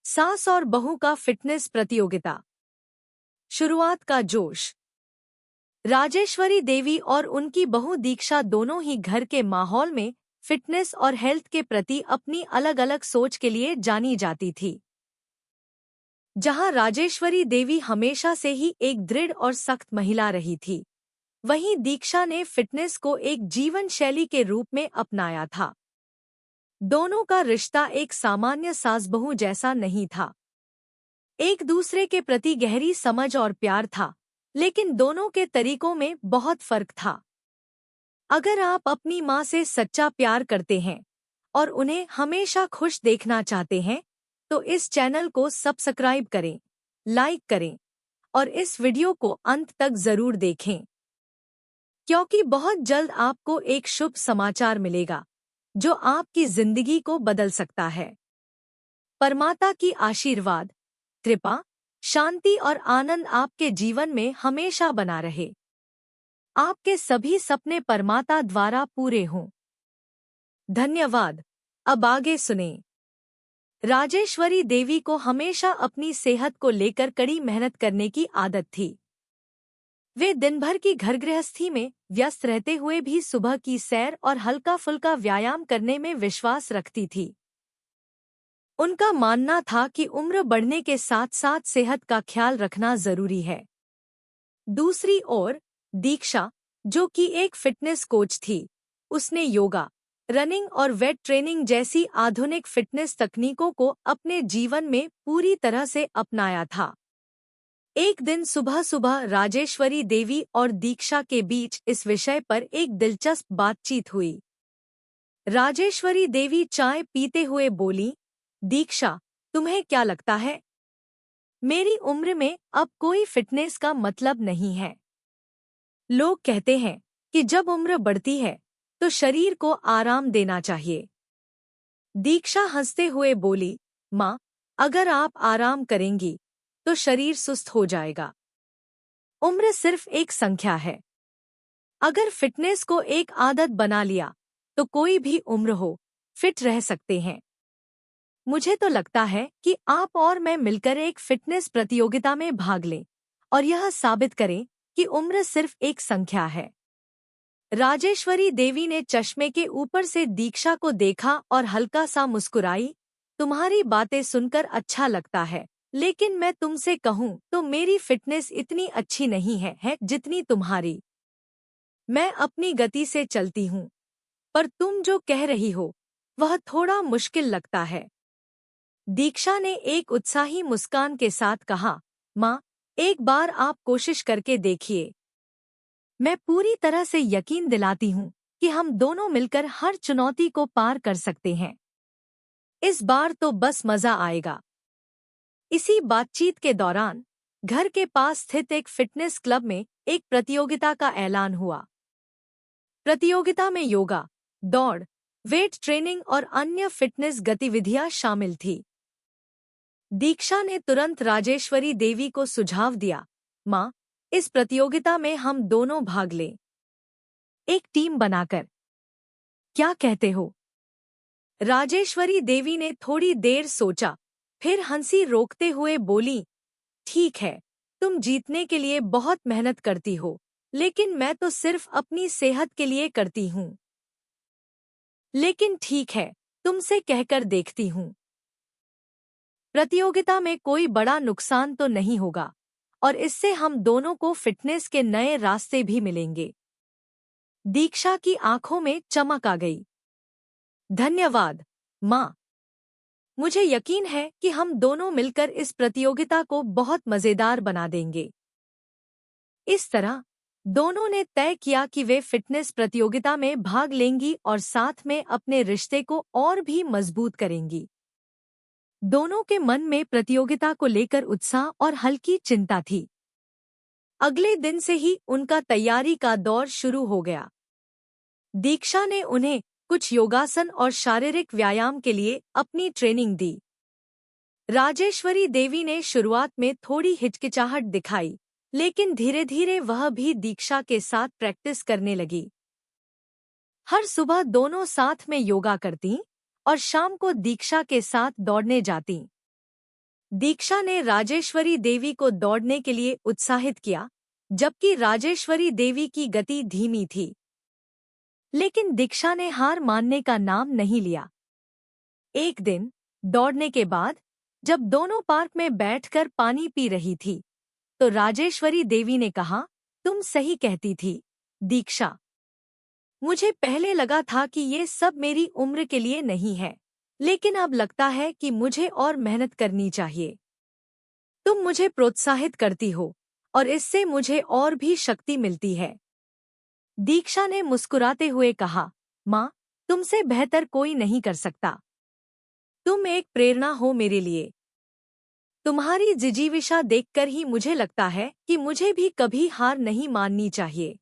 सास और बहू का फिटनेस प्रतियोगिता। शुरुआत का जोश। राजेश्वरी देवी और उनकी बहू दीक्षा दोनों ही घर के माहौल में फिटनेस और हेल्थ के प्रति अपनी अलग अलग सोच के लिए जानी जाती थी। जहां राजेश्वरी देवी हमेशा से ही एक दृढ़ और सख्त महिला रही थी, वहीं दीक्षा ने फिटनेस को एक जीवन शैली के रूप में अपनाया था। दोनों का रिश्ता एक सामान्य सास-बहू जैसा नहीं था। एक दूसरे के प्रति गहरी समझ और प्यार था, लेकिन दोनों के तरीकों में बहुत फर्क था। अगर आप अपनी माँ से सच्चा प्यार करते हैं और उन्हें हमेशा खुश देखना चाहते हैं, तो इस चैनल को सब्सक्राइब करें, लाइक करें और इस वीडियो को अंत तक जरूर देखें, क्योंकि बहुत जल्द आपको एक शुभ समाचार मिलेगा जो आपकी जिंदगी को बदल सकता है। परमात्मा की आशीर्वाद, कृपा, शांति और आनंद आपके जीवन में हमेशा बना रहे। आपके सभी सपने परमात्मा द्वारा पूरे हों। धन्यवाद। अब आगे सुनें। राजेश्वरी देवी को हमेशा अपनी सेहत को लेकर कड़ी मेहनत करने की आदत थी। वे दिन भर की घर गृहस्थी में व्यस्त रहते हुए भी सुबह की सैर और हल्का फुल्का व्यायाम करने में विश्वास रखती थी। उनका मानना था कि उम्र बढ़ने के साथ साथ सेहत का ख्याल रखना जरूरी है। दूसरी ओर दीक्षा, जो कि एक फिटनेस कोच थी, उसने योगा, रनिंग और वेट ट्रेनिंग जैसी आधुनिक फिटनेस तकनीकों को अपने जीवन में पूरी तरह से अपनाया था। एक दिन सुबह सुबह राजेश्वरी देवी और दीक्षा के बीच इस विषय पर एक दिलचस्प बातचीत हुई। राजेश्वरी देवी चाय पीते हुए बोली, दीक्षा, तुम्हें क्या लगता है? मेरी उम्र में अब कोई फिटनेस का मतलब नहीं है। लोग कहते हैं कि जब उम्र बढ़ती है तो शरीर को आराम देना चाहिए। दीक्षा हंसते हुए बोली, माँ, अगर आप आराम करेंगी तो शरीर सुस्त हो जाएगा। उम्र सिर्फ एक संख्या है। अगर फिटनेस को एक आदत बना लिया तो कोई भी उम्र हो, फिट रह सकते हैं। मुझे तो लगता है कि आप और मैं मिलकर एक फिटनेस प्रतियोगिता में भाग लें और यह साबित करें कि उम्र सिर्फ एक संख्या है। राजेश्वरी देवी ने चश्मे के ऊपर से दीक्षा को देखा और हल्का सा मुस्कुराई। तुम्हारी बातें सुनकर अच्छा लगता है, लेकिन मैं तुमसे कहूँ तो मेरी फिटनेस इतनी अच्छी नहीं है जितनी तुम्हारी। मैं अपनी गति से चलती हूँ, पर तुम जो कह रही हो वह थोड़ा मुश्किल लगता है। दीक्षा ने एक उत्साही मुस्कान के साथ कहा, माँ, एक बार आप कोशिश करके देखिए। मैं पूरी तरह से यकीन दिलाती हूँ कि हम दोनों मिलकर हर चुनौती को पार कर सकते हैं। इस बार तो बस मजा आएगा। इसी बातचीत के दौरान घर के पास स्थित एक फिटनेस क्लब में एक प्रतियोगिता का ऐलान हुआ। प्रतियोगिता में योगा, दौड़, वेट ट्रेनिंग और अन्य फिटनेस गतिविधियां शामिल थी। दीक्षा ने तुरंत राजेश्वरी देवी को सुझाव दिया, माँ, इस प्रतियोगिता में हम दोनों भाग लें, एक टीम बनाकर। क्या कहते हो? राजेश्वरी देवी ने थोड़ी देर सोचा, फिर हंसी रोकते हुए बोली, ठीक है, तुम जीतने के लिए बहुत मेहनत करती हो, लेकिन मैं तो सिर्फ अपनी सेहत के लिए करती हूँ। लेकिन ठीक है, तुमसे कहकर देखती हूँ। प्रतियोगिता में कोई बड़ा नुकसान तो नहीं होगा और इससे हम दोनों को फिटनेस के नए रास्ते भी मिलेंगे। दीक्षा की आंखों में चमक आ गई। धन्यवाद, माँ। मुझे यकीन है कि हम दोनों मिलकर इस प्रतियोगिता को बहुत मजेदार बना देंगे। इस तरह दोनों ने तय किया कि वे फिटनेस प्रतियोगिता में भाग लेंगी और साथ में अपने रिश्ते को और भी मजबूत करेंगी। दोनों के मन में प्रतियोगिता को लेकर उत्साह और हल्की चिंता थी। अगले दिन से ही उनका तैयारी का दौर शुरू हो गया। दीक्षा ने उन्हें कुछ योगासन और शारीरिक व्यायाम के लिए अपनी ट्रेनिंग दी। राजेश्वरी देवी ने शुरुआत में थोड़ी हिचकिचाहट दिखाई, लेकिन धीरे धीरे वह भी दीक्षा के साथ प्रैक्टिस करने लगी। हर सुबह दोनों साथ में योगा करतीं और शाम को दीक्षा के साथ दौड़ने जातीं। दीक्षा ने राजेश्वरी देवी को दौड़ने के लिए उत्साहित किया, जबकि राजेश्वरी देवी की गति धीमी थी। लेकिन दीक्षा ने हार मानने का नाम नहीं लिया। एक दिन दौड़ने के बाद जब दोनों पार्क में बैठकर पानी पी रही थी, तो राजेश्वरी देवी ने कहा, तुम सही कहती थी, दीक्षा। मुझे पहले लगा था कि ये सब मेरी उम्र के लिए नहीं है, लेकिन अब लगता है कि मुझे और मेहनत करनी चाहिए। तुम मुझे प्रोत्साहित करती हो और इससे मुझे और भी शक्ति मिलती है। दीक्षा ने मुस्कुराते हुए कहा, माँ, तुमसे बेहतर कोई नहीं कर सकता। तुम एक प्रेरणा हो मेरे लिए। तुम्हारी जिजीविषा देखकर ही मुझे लगता है कि मुझे भी कभी हार नहीं माननी चाहिए।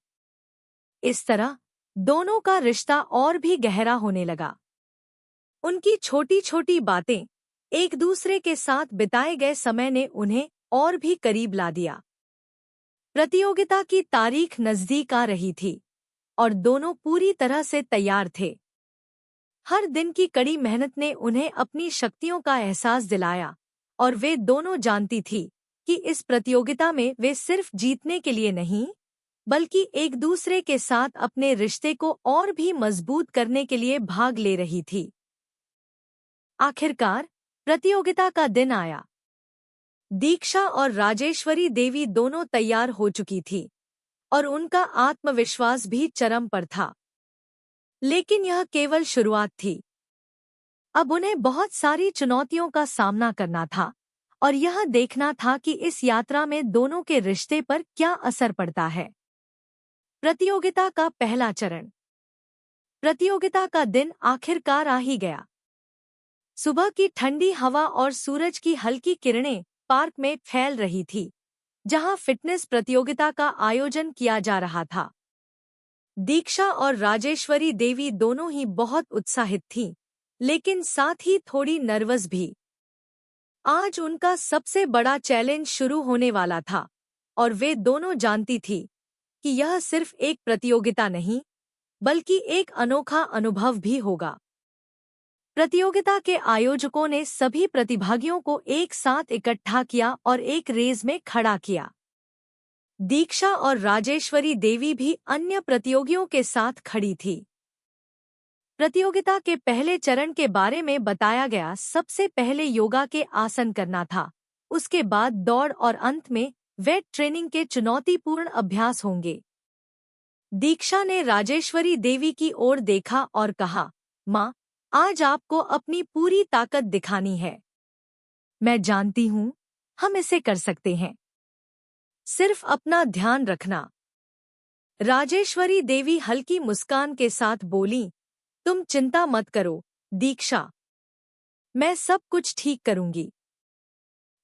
इस तरह दोनों का रिश्ता और भी गहरा होने लगा। उनकी छोटी छोटी बातें, एक दूसरे के साथ बिताए गए समय ने उन्हें और भी करीब ला दिया। प्रतियोगिता की तारीख नजदीक आ रही थी और दोनों पूरी तरह से तैयार थे। हर दिन की कड़ी मेहनत ने उन्हें अपनी शक्तियों का एहसास दिलाया और वे दोनों जानती थी कि इस प्रतियोगिता में वे सिर्फ जीतने के लिए नहीं, बल्कि एक दूसरे के साथ अपने रिश्ते को और भी मजबूत करने के लिए भाग ले रही थी। आखिरकार प्रतियोगिता का दिन आया। दीक्षा और राजेश्वरी देवी दोनों तैयार हो चुकी थी और उनका आत्मविश्वास भी चरम पर था। लेकिन यह केवल शुरुआत थी। अब उन्हें बहुत सारी चुनौतियों का सामना करना था और यह देखना था कि इस यात्रा में दोनों के रिश्ते पर क्या असर पड़ता है। प्रतियोगिता का पहला चरण। प्रतियोगिता का दिन आखिरकार आ ही गया। सुबह की ठंडी हवा और सूरज की हल्की किरणें पार्क में फैल रही थी, जहां फिटनेस प्रतियोगिता का आयोजन किया जा रहा था। दीक्षा और राजेश्वरी देवी दोनों ही बहुत उत्साहित थीं, लेकिन साथ ही थोड़ी नर्वस भी। आज उनका सबसे बड़ा चैलेंज शुरू होने वाला था और वे दोनों जानती थी कि यह सिर्फ एक प्रतियोगिता नहीं, बल्कि एक अनोखा अनुभव भी होगा। प्रतियोगिता के आयोजकों ने सभी प्रतिभागियों को एक साथ इकट्ठा किया और एक रेस में खड़ा किया। दीक्षा और राजेश्वरी देवी भी अन्य प्रतियोगियों के साथ खड़ी थी। प्रतियोगिता के पहले चरण के बारे में बताया गया। सबसे पहले योगा के आसन करना था, उसके बाद दौड़ और अंत में वेट ट्रेनिंग के चुनौतीपूर्ण अभ्यास होंगे। दीक्षा ने राजेश्वरी देवी की ओर देखा और कहा, माँ, आज आपको अपनी पूरी ताकत दिखानी है। मैं जानती हूँ, हम इसे कर सकते हैं। सिर्फ अपना ध्यान रखना। राजेश्वरी देवी हल्की मुस्कान के साथ बोली, तुम चिंता मत करो, दीक्षा। मैं सब कुछ ठीक करूंगी।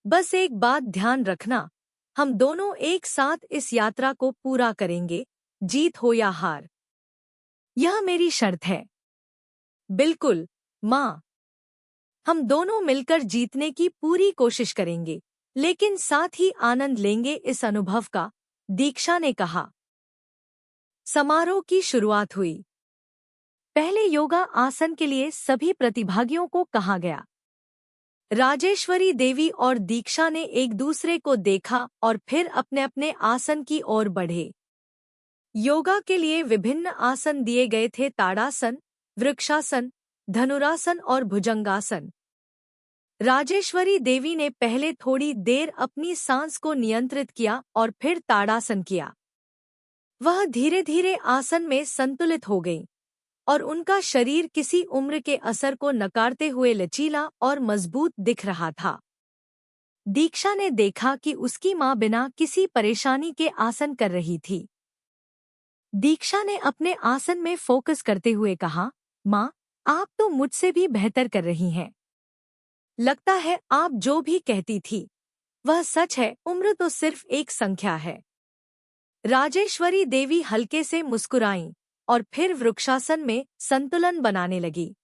बस एक बात ध्यान रखना, हम दोनों एक साथ इस यात्रा को पूरा करेंगे, जीत हो या हार। यह मेरी शर्त है। बिल्कुल, माँ। हम दोनों मिलकर जीतने की पूरी कोशिश करेंगे, लेकिन साथ ही आनंद लेंगे इस अनुभव का, दीक्षा ने कहा। समारोह की शुरुआत हुई। पहले योगा आसन के लिए सभी प्रतिभागियों को कहा गया। राजेश्वरी देवी और दीक्षा ने एक दूसरे को देखा और फिर अपने अपने आसन की ओर बढ़े। योगा के लिए विभिन्न आसन दिए गए थे, ताड़ासन, वृक्षासन, धनुरासन और भुजंगासन। राजेश्वरी देवी ने पहले थोड़ी देर अपनी सांस को नियंत्रित किया और फिर ताड़ासन किया। वह धीरे धीरे आसन में संतुलित हो गई और उनका शरीर किसी उम्र के असर को नकारते हुए लचीला और मजबूत दिख रहा था। दीक्षा ने देखा कि उसकी माँ बिना किसी परेशानी के आसन कर रही थी। दीक्षा ने अपने आसन में फोकस करते हुए कहा, माँ, आप तो मुझसे भी बेहतर कर रही हैं। लगता है आप जो भी कहती थी वह सच है, उम्र तो सिर्फ एक संख्या है। राजेश्वरी देवी हल्के से मुस्कुराईं और फिर वृक्षासन में संतुलन बनाने लगी।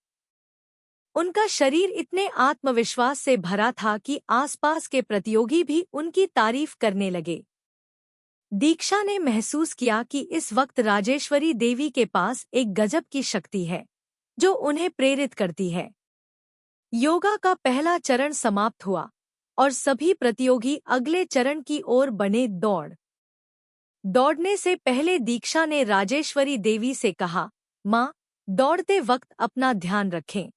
उनका शरीर इतने आत्मविश्वास से भरा था कि आसपास के प्रतियोगी भी उनकी तारीफ करने लगे। दीक्षा ने महसूस किया कि इस वक्त राजेश्वरी देवी के पास एक गजब की शक्ति है, जो उन्हें प्रेरित करती है। योगा का पहला चरण समाप्त हुआ और सभी प्रतियोगी अगले चरण की ओर बने। दौड़ने से पहले दीक्षा ने राजेश्वरी देवी से कहा, माँ, दौड़ते वक्त अपना ध्यान रखें।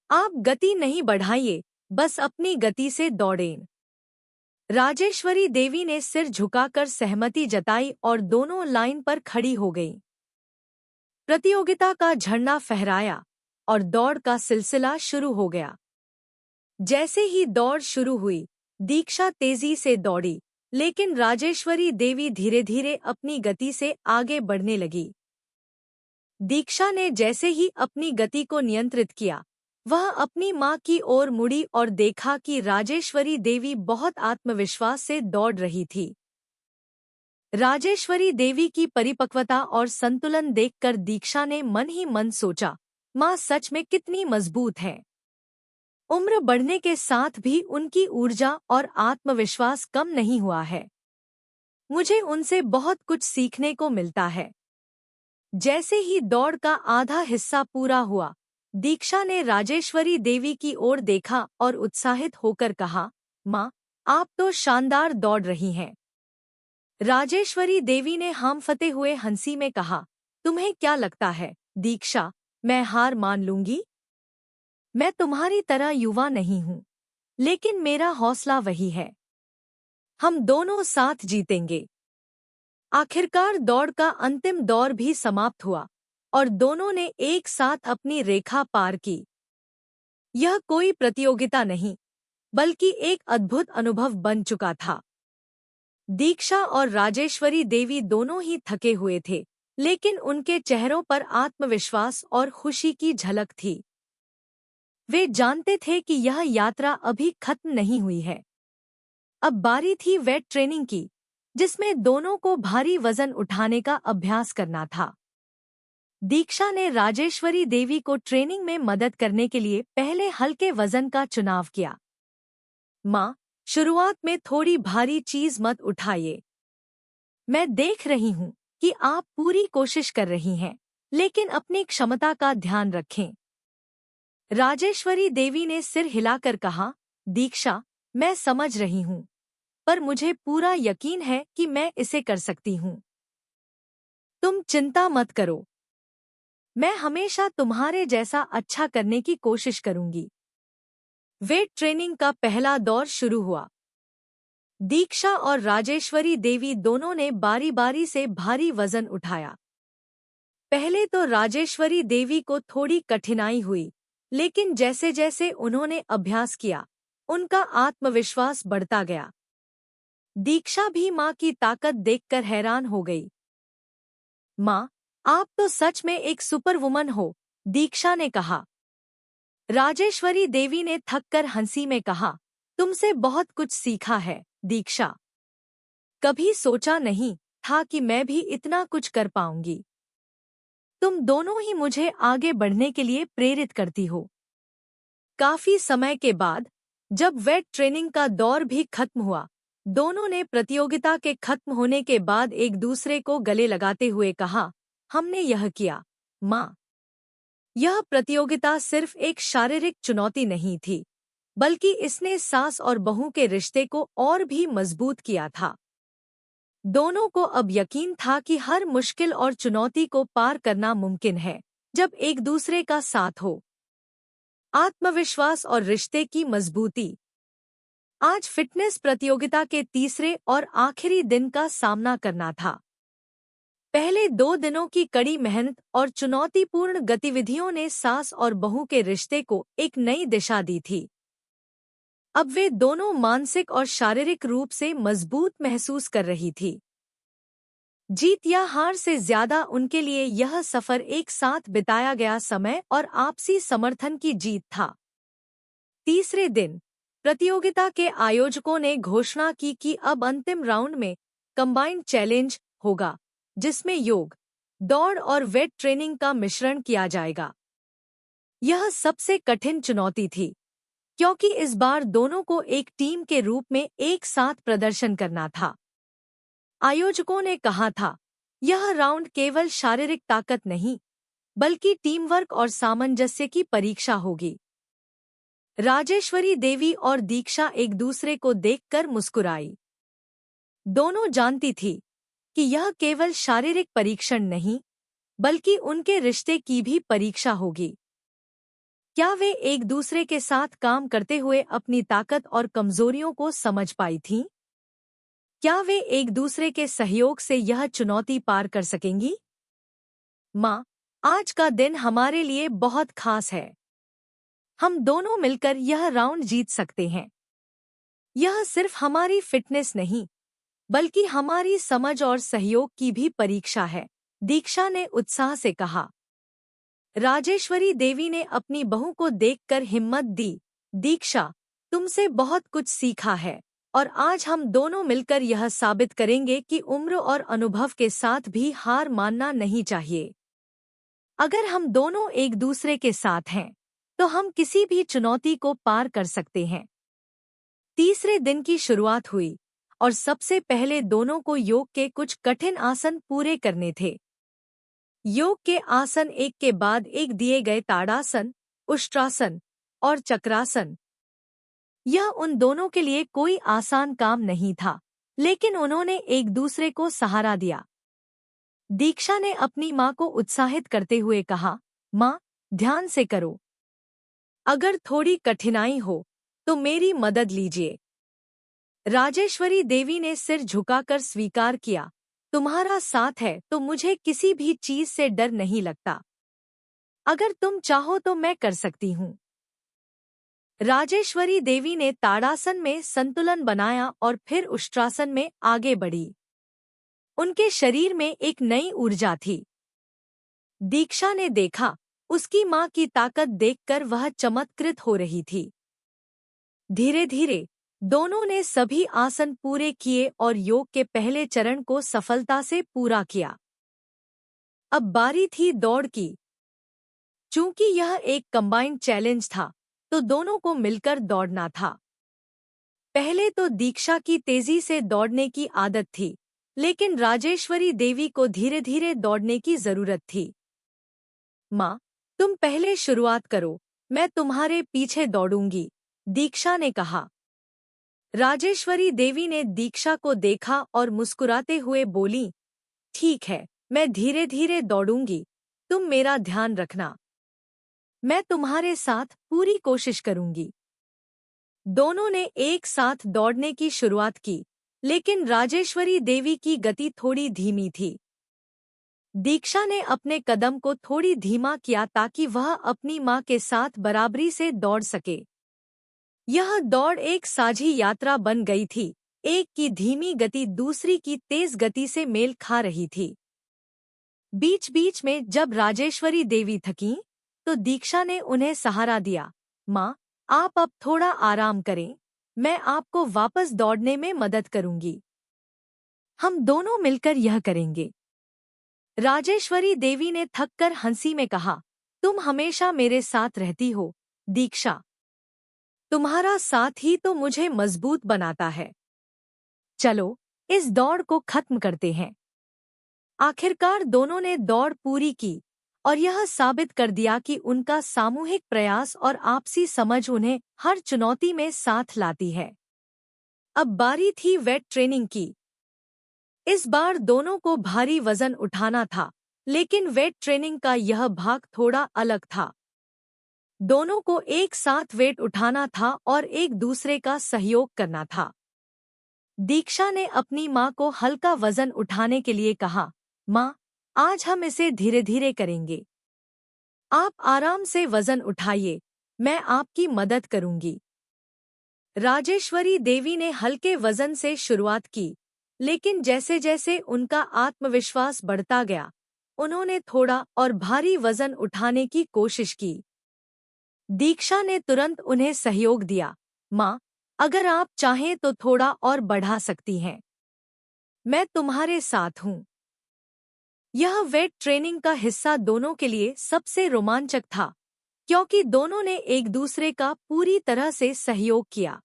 आप गति नहीं बढ़ाइए, बस अपनी गति से दौड़ें। राजेश्वरी देवी ने सिर झुकाकर सहमति जताई और दोनों लाइन पर खड़ी हो गईं। प्रतियोगिता का झंडा फहराया और दौड़ का सिलसिला शुरू हो गया। जैसे ही दौड़ शुरू हुई, दीक्षा तेजी से दौड़ी, लेकिन राजेश्वरी देवी धीरे धीरे अपनी गति से आगे बढ़ने लगी। दीक्षा ने जैसे ही अपनी गति को नियंत्रित किया, वह अपनी मां की ओर मुड़ी और देखा कि राजेश्वरी देवी बहुत आत्मविश्वास से दौड़ रही थी। राजेश्वरी देवी की परिपक्वता और संतुलन देखकर दीक्षा ने मन ही मन सोचा, मां सच में कितनी मजबूत है। उम्र बढ़ने के साथ भी उनकी ऊर्जा और आत्मविश्वास कम नहीं हुआ है। मुझे उनसे बहुत कुछ सीखने को मिलता है। जैसे ही दौड़ का आधा हिस्सा पूरा हुआ, दीक्षा ने राजेश्वरी देवी की ओर देखा और उत्साहित होकर कहा, मां, आप तो शानदार दौड़ रही हैं। राजेश्वरी देवी ने हांफते हुए हंसी में कहा, तुम्हें क्या लगता है, दीक्षा, मैं हार मान लूंगी? मैं तुम्हारी तरह युवा नहीं हूं, लेकिन मेरा हौसला वही है। हम दोनों साथ जीतेंगे। आखिरकार दौड़ का अंतिम दौर भी समाप्त हुआ और दोनों ने एक साथ अपनी रेखा पार की। यह कोई प्रतियोगिता नहीं, बल्कि एक अद्भुत अनुभव बन चुका था। दीक्षा और राजेश्वरी देवी दोनों ही थके हुए थे, लेकिन उनके चेहरों पर आत्मविश्वास और खुशी की झलक थी। वे जानते थे कि यह यात्रा अभी खत्म नहीं हुई है। अब बारी थी वेट ट्रेनिंग की, जिसमें दोनों को भारी वजन उठाने का अभ्यास करना था। दीक्षा ने राजेश्वरी देवी को ट्रेनिंग में मदद करने के लिए पहले हल्के वजन का चुनाव किया। मां, शुरुआत में थोड़ी भारी चीज मत उठाइए। मैं देख रही हूं कि आप पूरी कोशिश कर रही हैं, लेकिन अपनी क्षमता का ध्यान रखें। राजेश्वरी देवी ने सिर हिलाकर कहा, दीक्षा, मैं समझ रही हूं, पर मुझे पूरा यकीन है कि मैं इसे कर सकती हूं। तुम चिंता मत करो। मैं हमेशा तुम्हारे जैसा अच्छा करने की कोशिश करूंगी। वेट ट्रेनिंग का पहला दौर शुरू हुआ। दीक्षा और राजेश्वरी देवी दोनों ने बारी बारी से भारी वजन उठाया। पहले तो राजेश्वरी देवी को थोड़ी कठिनाई हुई, लेकिन जैसे जैसे उन्होंने अभ्यास किया, उनका आत्मविश्वास बढ़ता गया। दीक्षा भी मां की ताकत देखकर हैरान हो गई। मां, आप तो सच में एक सुपर वुमन हो, दीक्षा ने कहा। राजेश्वरी देवी ने थककर हंसी में कहा, तुमसे बहुत कुछ सीखा है, दीक्षा। कभी सोचा नहीं था कि मैं भी इतना कुछ कर पाऊंगी। तुम दोनों ही मुझे आगे बढ़ने के लिए प्रेरित करती हो। काफी समय के बाद, जब वेट ट्रेनिंग का दौर भी खत्म हुआ, दोनों ने प्रतियोगिता के खत्म होने के बाद एक दूसरे को गले लगाते हुए कहा, हमने यह किया, मां। यह प्रतियोगिता सिर्फ एक शारीरिक चुनौती नहीं थी, बल्कि इसने सास और बहू के रिश्ते को और भी मजबूत किया था। दोनों को अब यकीन था कि हर मुश्किल और चुनौती को पार करना मुमकिन है, जब एक दूसरे का साथ हो। आत्मविश्वास और रिश्ते की मजबूती। आज फिटनेस प्रतियोगिता के तीसरे और आखिरी दिन का सामना करना था। पहले 2 दिनों की कड़ी मेहनत और चुनौतीपूर्ण गतिविधियों ने सास और बहू के रिश्ते को एक नई दिशा दी थी। अब वे दोनों मानसिक और शारीरिक रूप से मजबूत महसूस कर रही थी। जीत या हार से ज्यादा उनके लिए यह सफर एक साथ बिताया गया समय और आपसी समर्थन की जीत था। तीसरे दिन, प्रतियोगिता के आयोजकों ने घोषणा की कि अब अंतिम राउंड में कंबाइंड चैलेंज होगा, जिसमें योग, दौड़ और वेट ट्रेनिंग का मिश्रण किया जाएगा। यह सबसे कठिन चुनौती थी, क्योंकि इस बार दोनों को एक टीम के रूप में एक साथ प्रदर्शन करना था। आयोजकों ने कहा था, यह राउंड केवल शारीरिक ताकत नहीं, बल्कि टीम वर्क और सामंजस्य की परीक्षा होगी। राजेश्वरी देवी और दीक्षा एक दूसरे को देखकर मुस्कुराई। दोनों जानती थी कि यह केवल शारीरिक परीक्षण नहीं, बल्कि उनके रिश्ते की भी परीक्षा होगी। क्या वे एक दूसरे के साथ काम करते हुए अपनी ताकत और कमजोरियों को समझ पाई थीं? क्या वे एक दूसरे के सहयोग से यह चुनौती पार कर सकेंगी? माँ, आज का दिन हमारे लिए बहुत खास है। हम दोनों मिलकर यह राउंड जीत सकते हैं। यह सिर्फ हमारी फिटनेस नहीं, बल्कि हमारी समझ और सहयोग की भी परीक्षा है, दीक्षा ने उत्साह से कहा। राजेश्वरी देवी ने अपनी बहू को देखकर हिम्मत दी। दीक्षा, तुमसे बहुत कुछ सीखा है और आज हम दोनों मिलकर यह साबित करेंगे कि उम्र और अनुभव के साथ भी हार मानना नहीं चाहिए। अगर हम दोनों एक दूसरे के साथ हैं, तो हम किसी भी चुनौती को पार कर सकते हैं। तीसरे दिन की शुरुआत हुई और सबसे पहले दोनों को योग के कुछ कठिन आसन पूरे करने थे। योग के आसन एक के बाद एक दिए गए ताड़ासन, उष्ट्रासन और चक्रासन। यह उन दोनों के लिए कोई आसान काम नहीं था, लेकिन उन्होंने एक दूसरे को सहारा दिया। दीक्षा ने अपनी माँ को उत्साहित करते हुए कहा, माँ, ध्यान से करो। अगर थोड़ी कठिनाई हो तो मेरी मदद लीजिए। राजेश्वरी देवी ने सिर झुकाकर स्वीकार किया, तुम्हारा साथ है तो मुझे किसी भी चीज से डर नहीं लगता। अगर तुम चाहो तो मैं कर सकती हूँ। राजेश्वरी देवी ने ताड़ासन में संतुलन बनाया और फिर उष्ट्रासन में आगे बढ़ी। उनके शरीर में एक नई ऊर्जा थी। दीक्षा ने देखा, उसकी माँ की ताकत देखकर वह चमत्कृत हो रही थी। धीरे धीरे दोनों ने सभी आसन पूरे किए और योग के पहले चरण को सफलता से पूरा किया। अब बारी थी दौड़ की। चूंकि यह एक कंबाइंड चैलेंज था, तो दोनों को मिलकर दौड़ना था। पहले तो दीक्षा की तेजी से दौड़ने की आदत थी, लेकिन राजेश्वरी देवी को धीरे धीरे दौड़ने की जरूरत थी। माँ, तुम पहले शुरुआत करो, मैं तुम्हारे पीछे दौड़ूंगी, दीक्षा ने कहा। राजेश्वरी देवी ने दीक्षा को देखा और मुस्कुराते हुए बोली, ठीक है, मैं धीरे धीरे दौड़ूंगी, तुम मेरा ध्यान रखना। मैं तुम्हारे साथ पूरी कोशिश करूंगी। दोनों ने एक साथ दौड़ने की शुरुआत की, लेकिन राजेश्वरी देवी की गति थोड़ी धीमी थी। दीक्षा ने अपने कदम को थोड़ी धीमा किया ताकि वह अपनी माँ के साथ बराबरी से दौड़ सके। यह दौड़ एक साझी यात्रा बन गई थी, एक की धीमी गति दूसरी की तेज गति से मेल खा रही थी। बीच बीच में जब राजेश्वरी देवी थकीं, तो दीक्षा ने उन्हें सहारा दिया। माँ, आप अब थोड़ा आराम करें, मैं आपको वापस दौड़ने में मदद करूंगी। हम दोनों मिलकर यह करेंगे। राजेश्वरी देवी ने थककर हंसी में कहा, तुम हमेशा मेरे साथ रहती हो, दीक्षा। तुम्हारा साथ ही तो मुझे मजबूत बनाता है। चलो, इस दौड़ को खत्म करते हैं। आखिरकार दोनों ने दौड़ पूरी की और यह साबित कर दिया कि उनका सामूहिक प्रयास और आपसी समझ उन्हें हर चुनौती में साथ लाती है। अब बारी थी वेट ट्रेनिंग की। इस बार दोनों को भारी वजन उठाना था, लेकिन वेट ट्रेनिंग का यह भाग थोड़ा अलग था। दोनों को एक साथ वेट उठाना था और एक दूसरे का सहयोग करना था। दीक्षा ने अपनी माँ को हल्का वजन उठाने के लिए कहा, माँ, आज हम इसे धीरे धीरे करेंगे। आप आराम से वजन उठाइए, मैं आपकी मदद करूंगी। राजेश्वरी देवी ने हल्के वजन से शुरुआत की, लेकिन जैसे जैसे उनका आत्मविश्वास बढ़ता गया, उन्होंने थोड़ा और भारी वजन उठाने की कोशिश की। दीक्षा ने तुरंत उन्हें सहयोग दिया, माँ, अगर आप चाहें तो थोड़ा और बढ़ा सकती हैं। मैं तुम्हारे साथ हूँ। यह वेट ट्रेनिंग का हिस्सा दोनों के लिए सबसे रोमांचक था, क्योंकि दोनों ने एक दूसरे का पूरी तरह से सहयोग किया।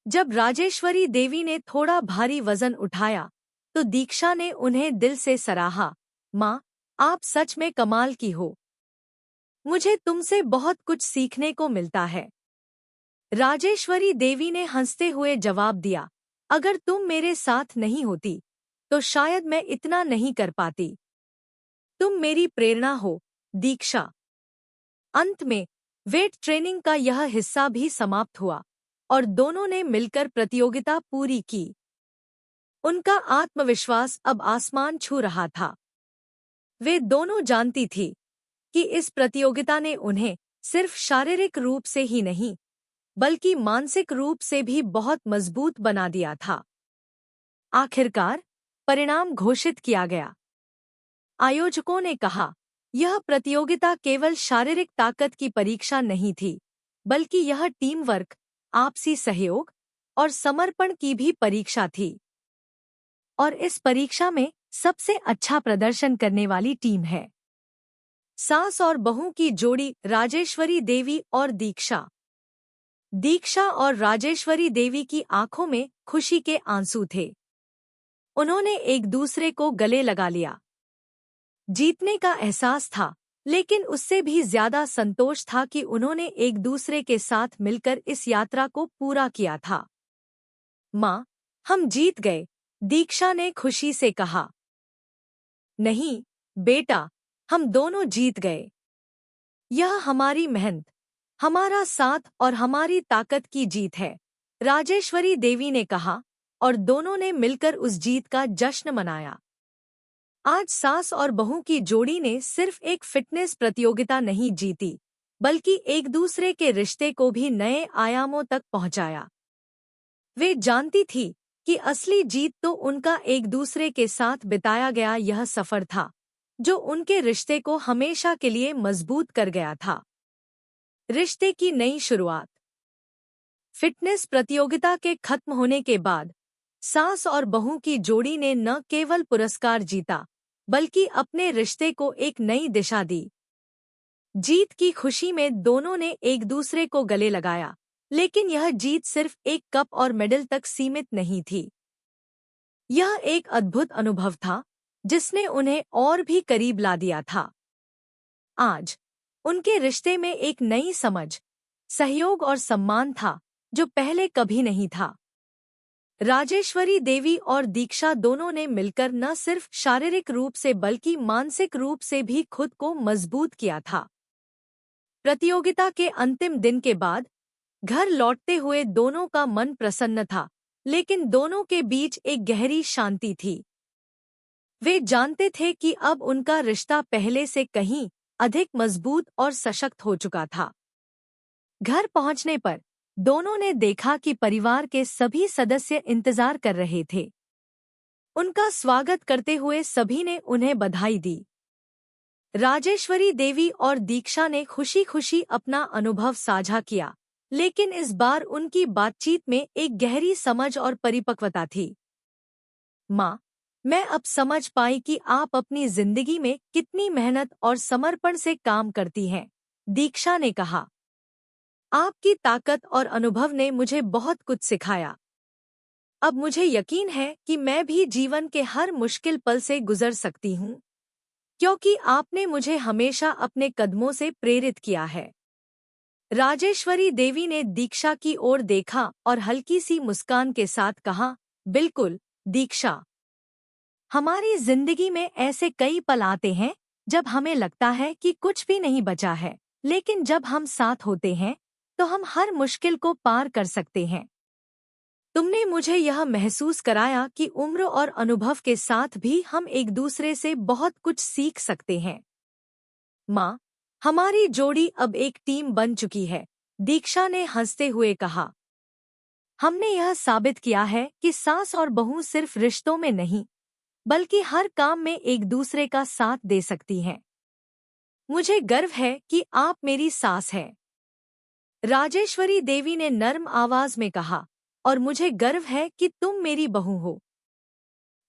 जब राजेश्वरी देवी ने थोड़ा भारी वजन उठाया, तो दीक्षा ने उन्हें दिल से सराहा, माँ, आप सच में कमाल की हो। मुझे तुमसे बहुत कुछ सीखने को मिलता है। राजेश्वरी देवी ने हंसते हुए जवाब दिया, अगर तुम मेरे साथ नहीं होती तो शायद मैं इतना नहीं कर पाती। तुम मेरी प्रेरणा हो, दीक्षा। अंत में वेट ट्रेनिंग का यह हिस्सा भी समाप्त हुआ और दोनों ने मिलकर प्रतियोगिता पूरी की। उनका आत्मविश्वास अब आसमान छू रहा था। वे दोनों जानती थी कि इस प्रतियोगिता ने उन्हें सिर्फ शारीरिक रूप से ही नहीं बल्कि मानसिक रूप से भी बहुत मजबूत बना दिया था। आखिरकार परिणाम घोषित किया गया। आयोजकों ने कहा, यह प्रतियोगिता केवल शारीरिक ताकत की परीक्षा नहीं थी, बल्कि यह टीम वर्क, आपसी सहयोग और समर्पण की भी परीक्षा थी। और इस परीक्षा में सबसे अच्छा प्रदर्शन करने वाली टीम है सास और बहू की जोड़ी राजेश्वरी देवी और दीक्षा। दीक्षा और राजेश्वरी देवी की आंखों में खुशी के आंसू थे। उन्होंने एक दूसरे को गले लगा लिया। जीतने का एहसास था, लेकिन उससे भी ज्यादा संतोष था कि उन्होंने एक दूसरे के साथ मिलकर इस यात्रा को पूरा किया था। माँ, हम जीत गए, दीक्षा ने खुशी से कहा। नहीं, बेटा, हम दोनों जीत गए। यह हमारी मेहनत, हमारा साथ और हमारी ताकत की जीत है, राजेश्वरी देवी ने कहा और दोनों ने मिलकर उस जीत का जश्न मनाया। आज सास और बहू की जोड़ी ने सिर्फ एक फिटनेस प्रतियोगिता नहीं जीती, बल्कि एक दूसरे के रिश्ते को भी नए आयामों तक पहुंचाया। वे जानती थी कि असली जीत तो उनका एक दूसरे के साथ बिताया गया यह सफर था, जो उनके रिश्ते को हमेशा के लिए मजबूत कर गया था। रिश्ते की नई शुरुआत। फिटनेस प्रतियोगिता के खत्म होने के बाद सास और बहू की जोड़ी ने न केवल पुरस्कार जीता, बल्कि अपने रिश्ते को एक नई दिशा दी। जीत की खुशी में दोनों ने एक दूसरे को गले लगाया, लेकिन यह जीत सिर्फ एक कप और मेडल तक सीमित नहीं थी। यह एक अद्भुत अनुभव था, जिसने उन्हें और भी करीब ला दिया था। आज उनके रिश्ते में एक नई समझ, सहयोग और सम्मान था, जो पहले कभी नहीं था। राजेश्वरी देवी और दीक्षा दोनों ने मिलकर न सिर्फ शारीरिक रूप से बल्कि मानसिक रूप से भी खुद को मजबूत किया था। प्रतियोगिता के अंतिम दिन के बाद घर लौटते हुए दोनों का मन प्रसन्न था, लेकिन दोनों के बीच एक गहरी शांति थी। वे जानते थे कि अब उनका रिश्ता पहले से कहीं अधिक मजबूत और सशक्त हो चुका था। घर पहुंचने पर दोनों ने देखा कि परिवार के सभी सदस्य इंतजार कर रहे थे। उनका स्वागत करते हुए सभी ने उन्हें बधाई दी। राजेश्वरी देवी और दीक्षा ने खुशी-खुशी अपना अनुभव साझा किया, लेकिन इस बार उनकी बातचीत में एक गहरी समझ और परिपक्वता थी। माँ, मैं अब समझ पाई कि आप अपनी जिंदगी में कितनी मेहनत और समर्पण से काम करती हैं, दीक्षा ने कहा। आपकी ताकत और अनुभव ने मुझे बहुत कुछ सिखाया। अब मुझे यकीन है कि मैं भी जीवन के हर मुश्किल पल से गुजर सकती हूँ, क्योंकि आपने मुझे हमेशा अपने कदमों से प्रेरित किया है। राजेश्वरी देवी ने दीक्षा की ओर देखा और हल्की सी मुस्कान के साथ कहा, बिल्कुल, दीक्षा। हमारी जिंदगी में ऐसे कई पल आते हैं जब हमें लगता है कि कुछ भी नहीं बचा है, लेकिन जब हम साथ होते हैं तो हम हर मुश्किल को पार कर सकते हैं। तुमने मुझे यह महसूस कराया कि उम्र और अनुभव के साथ भी हम एक दूसरे से बहुत कुछ सीख सकते हैं। माँ, हमारी जोड़ी अब एक टीम बन चुकी है, दीक्षा ने हंसते हुए कहा। हमने यह साबित किया है कि सास और बहू सिर्फ रिश्तों में नहीं, बल्कि हर काम में एक दूसरे का साथ दे सकती हैं। मुझे गर्व है कि आप मेरी सास हैं, राजेश्वरी देवी ने नर्म आवाज में कहा, और मुझे गर्व है कि तुम मेरी बहू हो।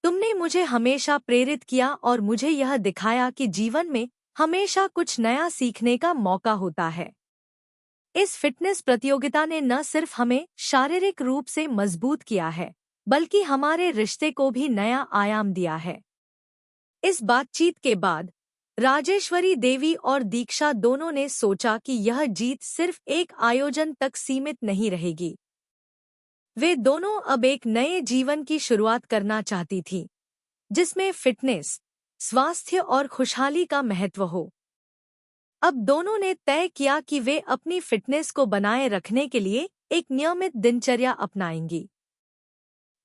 तुमने मुझे हमेशा प्रेरित किया और मुझे यह दिखाया कि जीवन में हमेशा कुछ नया सीखने का मौका होता है। इस फिटनेस प्रतियोगिता ने न सिर्फ हमें शारीरिक रूप से मजबूत किया है, बल्कि हमारे रिश्ते को भी नया आयाम दिया है। इस बातचीत के बाद राजेश्वरी देवी और दीक्षा दोनों ने सोचा कि यह जीत सिर्फ एक आयोजन तक सीमित नहीं रहेगी। वे दोनों अब एक नए जीवन की शुरुआत करना चाहती थीं, जिसमें फिटनेस, स्वास्थ्य और खुशहाली का महत्व हो। अब दोनों ने तय किया कि वे अपनी फिटनेस को बनाए रखने के लिए एक नियमित दिनचर्या अपनाएंगी।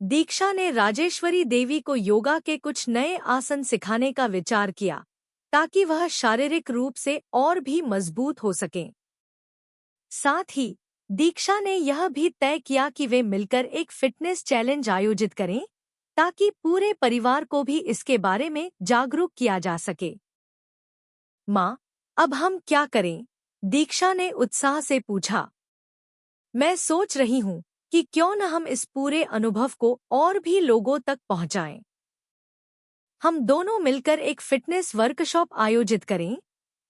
दीक्षा ने राजेश्वरी देवी को योगा के कुछ नए आसन सिखाने का विचार किया, ताकि वह शारीरिक रूप से और भी मजबूत हो सकें। साथ ही दीक्षा ने यह भी तय किया कि वे मिलकर एक फिटनेस चैलेंज आयोजित करें, ताकि पूरे परिवार को भी इसके बारे में जागरूक किया जा सके। माँ, अब हम क्या करें? दीक्षा ने उत्साह से पूछा। मैं सोच रही हूँ कि क्यों न हम इस पूरे अनुभव को और भी लोगों तक पहुँचाएं। हम दोनों मिलकर एक फिटनेस वर्कशॉप आयोजित करें,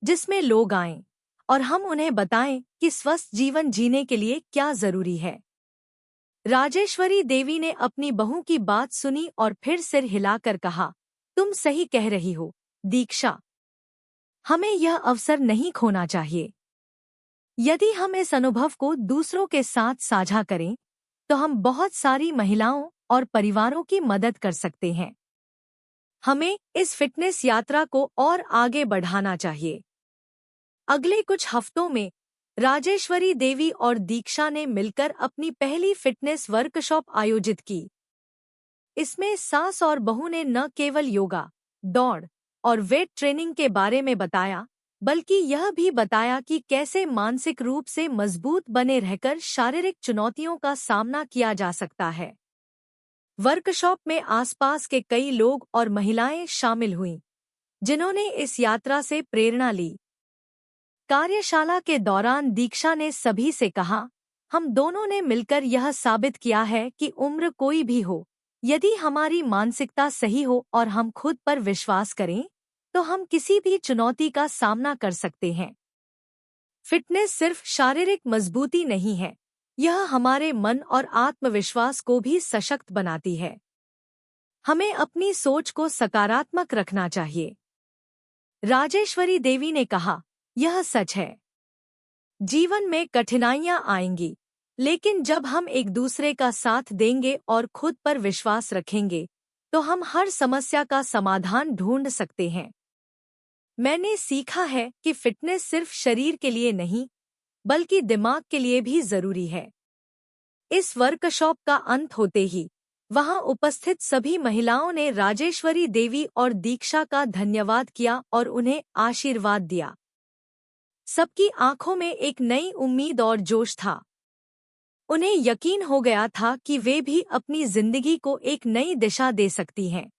जिसमें लोग आएं और हम उन्हें बताएं कि स्वस्थ जीवन जीने के लिए क्या जरूरी है। राजेश्वरी देवी ने अपनी बहू की बात सुनी और फिर सिर हिलाकर कहा, तुम सही कह रही हो, दीक्षा। हमें यह अवसर नहीं खोना चाहिए। यदि हम इस अनुभव को दूसरों के साथ साझा करें, तो हम बहुत सारी महिलाओं और परिवारों की मदद कर सकते हैं। हमें इस फिटनेस यात्रा को और आगे बढ़ाना चाहिए। अगले कुछ हफ्तों में राजेश्वरी देवी और दीक्षा ने मिलकर अपनी पहली फिटनेस वर्कशॉप आयोजित की। इसमें सास और बहू ने न केवल योगा, दौड़ और वेट ट्रेनिंग के बारे में बताया, बल्कि यह भी बताया कि कैसे मानसिक रूप से मजबूत बने रहकर शारीरिक चुनौतियों का सामना किया जा सकता है। वर्कशॉप में आसपास के कई लोग और महिलाएं शामिल हुईं, जिन्होंने इस यात्रा से प्रेरणा ली। कार्यशाला के दौरान दीक्षा ने सभी से कहा, हम दोनों ने मिलकर यह साबित किया है कि उम्र कोई भी हो, यदि हमारी मानसिकता सही हो और हम खुद पर विश्वास करें, तो हम किसी भी चुनौती का सामना कर सकते हैं। फिटनेस सिर्फ शारीरिक मजबूती नहीं है, यह हमारे मन और आत्मविश्वास को भी सशक्त बनाती है। हमें अपनी सोच को सकारात्मक रखना चाहिए। राजेश्वरी देवी ने कहा, यह सच है। जीवन में कठिनाइयां आएंगी, लेकिन जब हम एक दूसरे का साथ देंगे और खुद पर विश्वास रखेंगे, तो हम हर समस्या का समाधान ढूंढ सकते हैं। मैंने सीखा है कि फिटनेस सिर्फ शरीर के लिए नहीं, बल्कि दिमाग के लिए भी जरूरी है। इस वर्कशॉप का अंत होते ही वहां उपस्थित सभी महिलाओं ने राजेश्वरी देवी और दीक्षा का धन्यवाद किया और उन्हें आशीर्वाद दिया। सबकी आंखों में एक नई उम्मीद और जोश था। उन्हें यकीन हो गया था कि वे भी अपनी जिंदगी को एक नई दिशा दे सकती हैं।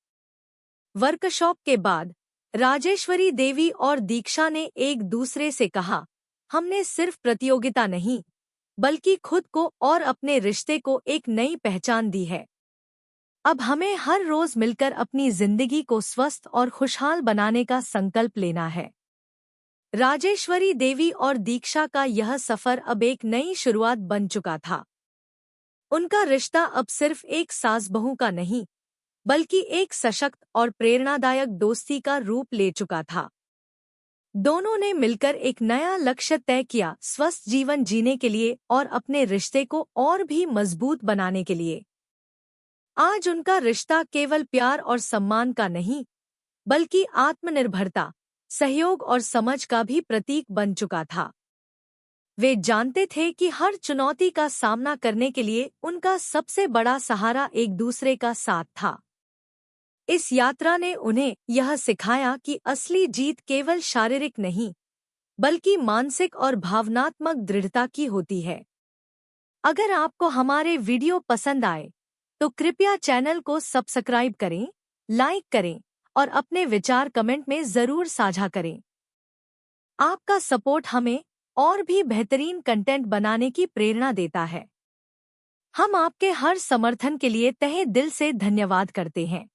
वर्कशॉप के बाद राजेश्वरी देवी और दीक्षा ने एक दूसरे से कहा, हमने सिर्फ प्रतियोगिता नहीं, बल्कि खुद को और अपने रिश्ते को एक नई पहचान दी है। अब हमें हर रोज मिलकर अपनी जिंदगी को स्वस्थ और खुशहाल बनाने का संकल्प लेना है। राजेश्वरी देवी और दीक्षा का यह सफर अब एक नई शुरुआत बन चुका था। उनका रिश्ता अब सिर्फ एक सास-बहू का नहीं, बल्कि एक सशक्त और प्रेरणादायक दोस्ती का रूप ले चुका था। दोनों ने मिलकर एक नया लक्ष्य तय किया, स्वस्थ जीवन जीने के लिए और अपने रिश्ते को और भी मजबूत बनाने के लिए। आज उनका रिश्ता केवल प्यार और सम्मान का नहीं, बल्कि आत्मनिर्भरता, सहयोग और समझ का भी प्रतीक बन चुका था। वे जानते थे कि हर चुनौती का सामना करने के लिए उनका सबसे बड़ा सहारा एक दूसरे का साथ था। इस यात्रा ने उन्हें यह सिखाया कि असली जीत केवल शारीरिक नहीं, बल्कि मानसिक और भावनात्मक दृढ़ता की होती है। अगर आपको हमारे वीडियो पसंद आए, तो कृपया चैनल को सब्सक्राइब करें, लाइक करें और अपने विचार कमेंट में जरूर साझा करें। आपका सपोर्ट हमें और भी बेहतरीन कंटेंट बनाने की प्रेरणा देता है। हम आपके हर समर्थन के लिए तहे दिल से धन्यवाद करते हैं।